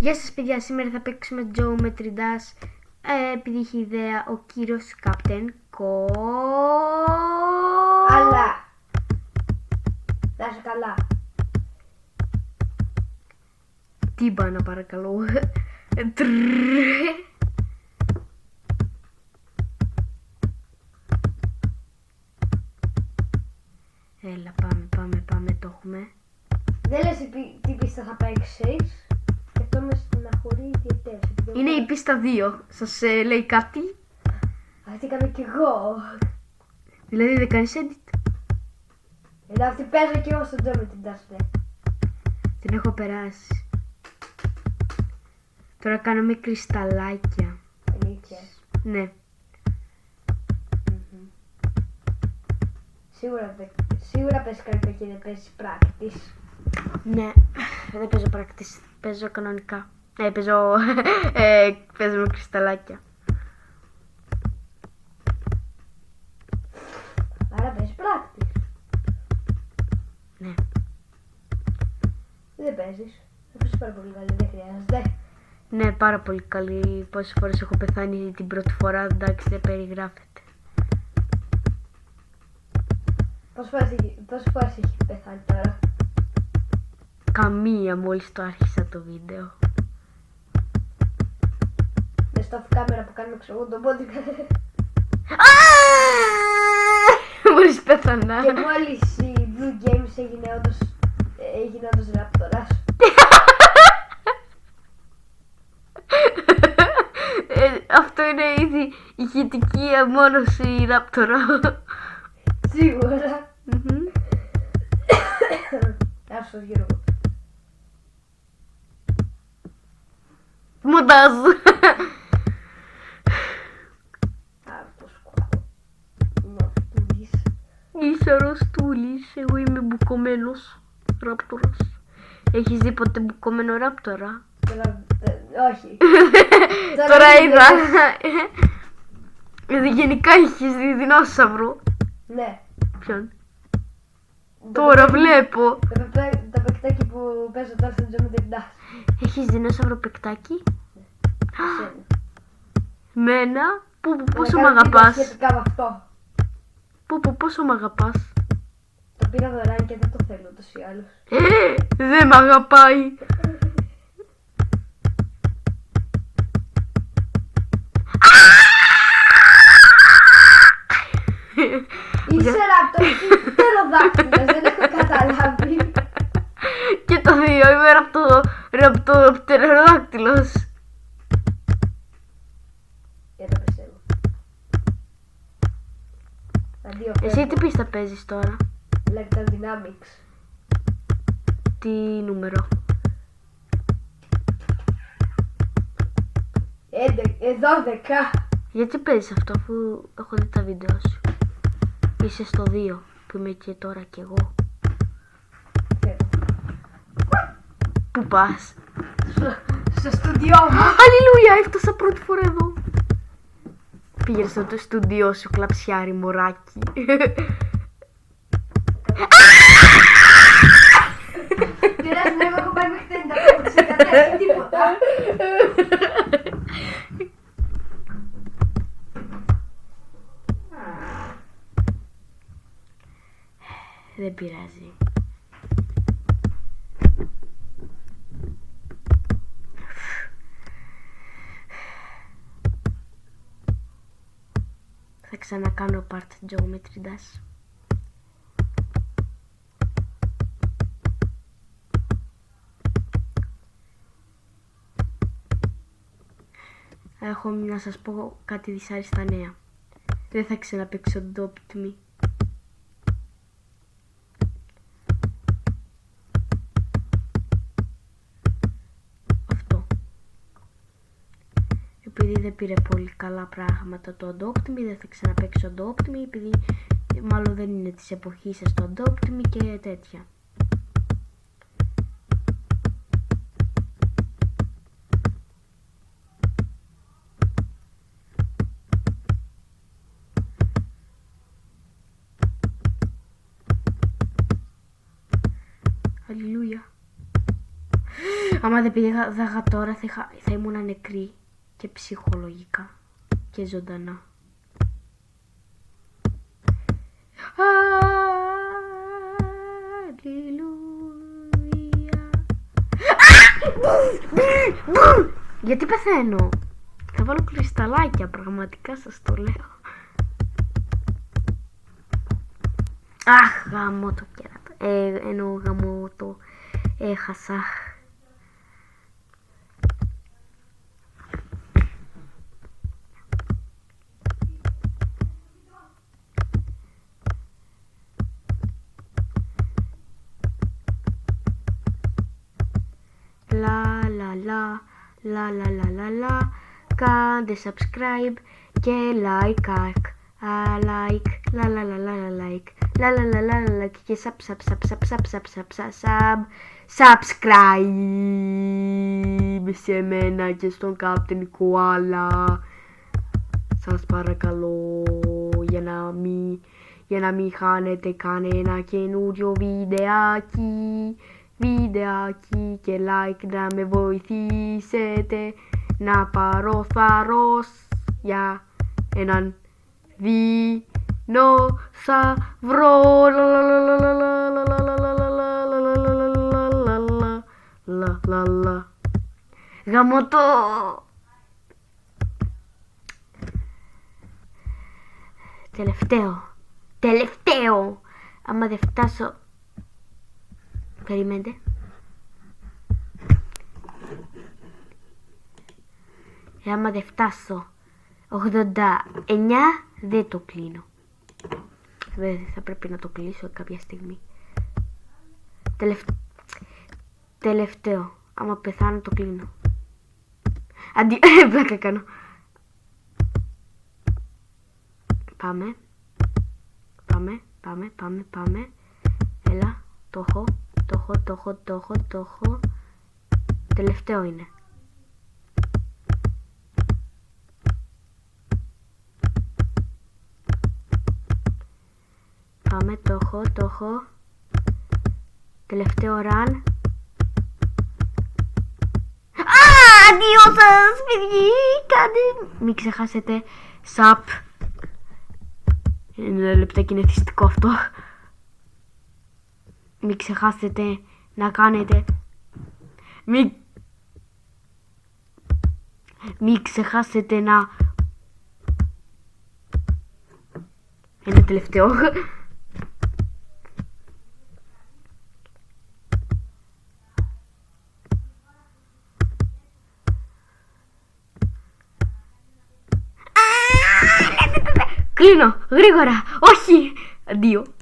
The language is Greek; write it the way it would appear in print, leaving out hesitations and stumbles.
Γεια σας παιδιά, σήμερα θα παίξουμε Geometry Dash. Επειδή έχει ιδέα ο κύριος Captain Αλλά να είσαι καλά. Τίμπανα παρακαλώ. Έλα πάμε, το έχουμε. Δεν λες τι πίστα θα παίξεις. Και αυτό με στεναχωρεί ιδιαίτερα. Είναι η πίστα 2. Σας λέει κάτι? Αυτή κάνω κι εγώ. Δηλαδή δεν κάνεις edit? Αυτή παίζω κι εγώ στο Geometry Dash. Την έχω περάσει. Τώρα κάνουμε κρυσταλλάκια. Αλήθεια. Ναι. Σίγουρα παίζεις καλύτερα και δεν παίζεις practice. Ναι, δεν παίζω practice, παίζω κανονικά. Παίζω με κρυσταλλάκια. Άρα παίζεις practice. Ναι. Δεν παίζεις. Θα παίζεις πάρα πολύ καλή, δεν χρειάζεται. Ναι, πάρα πολύ καλή. Πόσες φορές έχω πεθάνει την πρώτη φορά, εντάξει δεν περιγράφεται. Πόσες φορές έχει πεθάνει τώρα? Καμία, μόλις το άρχισα το βίντεο. Με στο off camera που κάνουμε ξέρω τον πόντι. Μόλις πέθανα. Και μόλις η Blue Games έγινε όντως ράπτορας. Αυτό είναι ήδη ηχητική αμόνωση ράπτορα. Σίγουρα. Άσο γύρω μου. Μοντάζ. Αυτό σκουάτο. Νορτούλης. Είσαι ρωστούλης, εγώ είμαι μπουκωμένος ράπτορας. Έχεις δει ποτέ μπουκωμένο ράπτορα? Όχι. Τώρα είδα. Γενικά έχεις δει δεινόσαυρο? Ναι. Ποιον? Τώρα βλέπω. Το παικτάκι που παίζω τώρα στο Geometry Dash. Έχεις δεινόσαυρο παικτάκι? Εσένα. Μένα? Πόσο μ' Να κάνω βίντεο αγαπάς? σχετικά με αυτό. Πόσο μ' αγαπάς? Το πήρα δωρεάν και δεν το θέλω ούτως ή άλλως. Δεν μ' αγαπάει. Είσαι ράπτορ ή πτεροδάκτυλος, δεν έχω καταλάβει. Και το δύο, είμαι ραπτοπτεροδάκτυλος. Για το πιστεύω. Αντίο Εσύ τι πίστα παίζεις τώρα? Electron Dynamics. Τι νούμερο? 12. Γιατί παίζεις αυτό αφού έχω δει τα βίντεο σου? Είσαι στο 2 που είμαι και τώρα κι εγώ. Πού πας? Στο στούντιό μου. Αλληλούια, έφτασα πρώτη φορά εδώ. Πήγες στο στούντιό σου, κλαψιάρι μωράκι. Πειράζει, εγώ έχω πάει μέχρι 50%, δεν έχει τίποτα. Δεν πειράζει. Θα ξανακάνω part Geometry Dash. Έχω να σας πω κάτι δυσάρεστα νέα. Δεν θα ξαναπαίξω Adopt Me. Αυτό. Επειδή δεν πήρε πολύ καλά πράγματα το Adopt Me, δεν θα ξαναπαίξω Adopt Me, επειδή μάλλον δεν είναι της εποχής σας το Adopt Me και τέτοια. Αλληλούια. Άμα δεν πήγα τώρα θα ήμουν νεκρή και ψυχολογικά και ζωντανά. Αλληλούια. Γιατί πεθαίνω? Θα βάλω κρυσταλλάκια, πραγματικά σας το λέω. Αχ, γαμώ το κέρατο. Εννοώ γαμώ το έχασα. Λα. Κάντε subscribe και like. Like. Και subscribe σε μένα και στον Captain Koala. Σας παρακαλώ, για να μην χάνετε κανένα καινούριο βιντεάκι και like, να με βοηθήσετε να πάρω θάρρος για έναν δεινόσαυρο. Γαμώ το. Τελευταίο. Άμα δεν φτάσω. Περιμένετε. Άμα δεν φτάσω 89 δεν το κλείνω. Θα πρέπει να το κλείσω κάποια στιγμή. Τελευταίο. Άμα πεθάνω το κλείνω. Αντί... Πλάκα κάνω. Πάμε. Έλα. Το έχω. Τελευταίο είναι. Πάμε, το έχω. Τελευταίο run. Αντίο σας, παιδί, μην ξεχάσετε sub. Είναι λεπτάκι, είναι θυστικό αυτό. Μην ξεχάσετε να κάνετε. Μην ξεχάσετε να. Είναι τελευταίο. Κλείνω, γρήγορα, όχι, αντίο.